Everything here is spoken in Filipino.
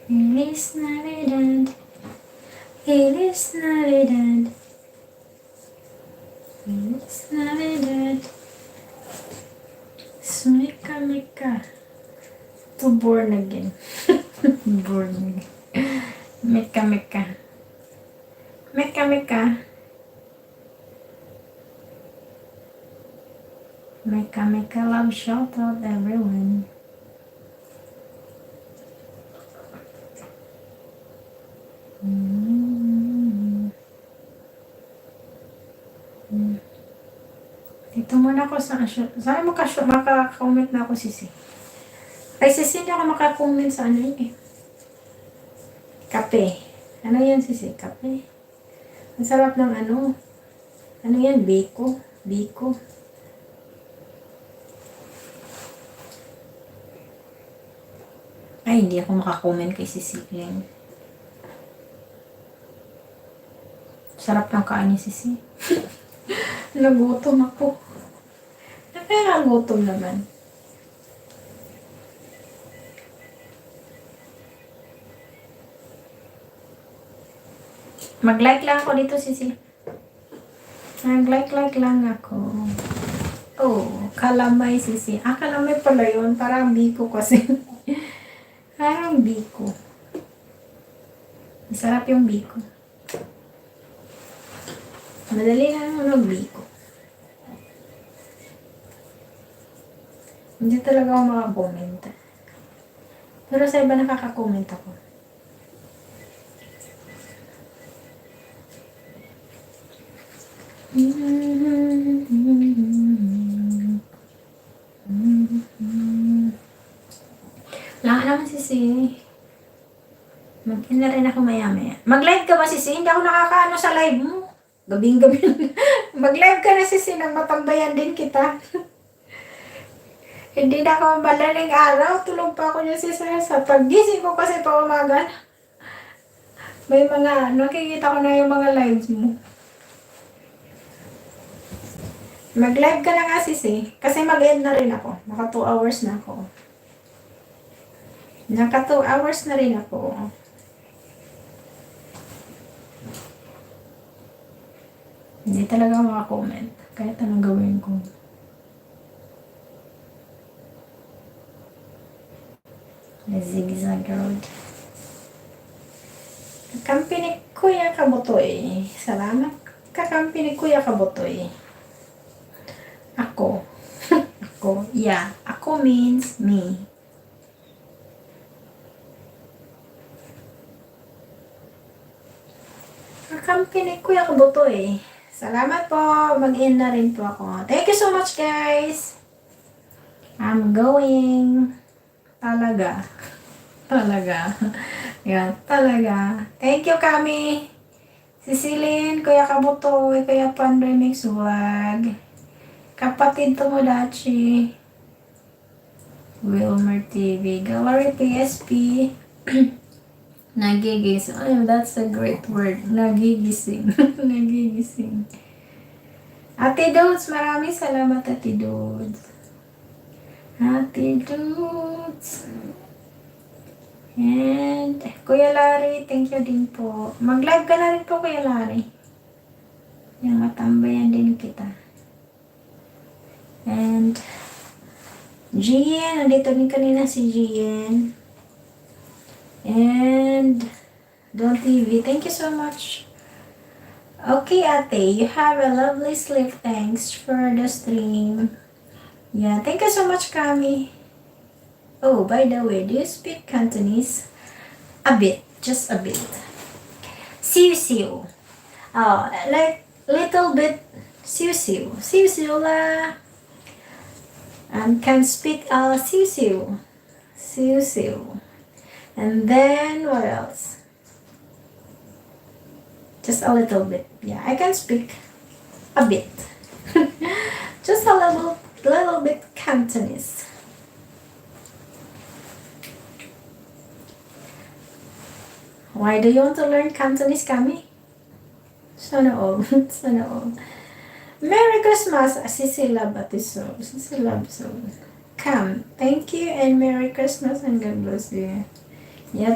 Feliz Navidad. Feliz Navidad. Feliz Navidad. Mika Mika. To born again. Born again. Mika Mika. Mika Mika. Mika Mika love shout out everyone. Dito muna ako sa sana maka-comment na ako, Sisi. Ay, Sisi, hindi ako maka-comment sa ano yun eh. Kape. Ano yan, Sisi? Kape. Ang sarap ng ano. Ano yan? Biko. Biko. Ay, hindi ako maka-comment kay Sisi. Sarap ng kain ni Sisi. Nagutom ako. Nakakagutom naman. Mag-like lang ako dito, Sisi. Mag-like lang ako. Oh, kalamay, Sisi. Ah, kalamay pala yun. Parang biko kasi. Parang biko. Masarap yung biko. Madali na naman biko. Hindi talaga ako makakomment. Pero sa iba nakaka-comment ako. Wala naman, Sisi. Mag-in na rin ako maya-maya. Mag-live ka ba, Sisi? Hindi ako nakakaano sa live mo. Gabing-gabi. Mag-live ka na, Sisi, nang matambayan din kita. Hindi na ako madaling araw. Tulog pa ako niya, Sisi. Sa pag-gising ko kasi pa umaga. May mga, nakikita ko na yung mga lives mo. Mag-live ka na nga, Sisi. Kasi mag-end na rin ako. Naka 2 hours na ako. Naka 2 hours na rin ako. Hindi talaga makakomment. Kahit anong gawin ko. Zigzag road. Kakampi ni Kuya Kabutoy. Salamat. Kakampi ni Kuya Kabutoy. Ako. Ako. Yeah. Ako means me. Kakampi ni Kuya Kabutoy. Salamat po. Mag-in na rin po ako. Thank you so much, guys. I'm going. Talaga. Talaga. Yan. Talaga. Thank you, Kami. Cecilin, Kuya Kabutoy, Kuya Pandemix Vlog. Kapatid Tomodachi. Wilmer TV. Gallery PSP. Nagigising. Oh, that's a great word. Nagigising. Nagigising. Ate Dudes, maraming salamat, Ate Dudes. Ate Dudes. And, Kuya Larry, thank you din po. Mag-live ka na rin po, Kuya Larry. Yung matambayan din kita. And, Gian, nandito din kanina si Gian. And, Don TV, thank you so much. Okay, Ate, you have a lovely sleep. Thanks for the stream. Yeah, thank you so much, Kami. Oh, by the way, do you speak Cantonese? A bit, just a bit. Siu-siu. Oh, like, little bit siu-siu. Siu-siu la. And can speak siu-siu. Siu-siu. And then, what else? Just a little bit. Yeah, I can speak a bit. Just a little bit Cantonese. Why do you want to learn Cantonese, Kami? Sana all. Sana all. Merry Christmas, Sisila Batiso. Sisila Batiso. Come. Thank you and Merry Christmas and God bless you. Yeah.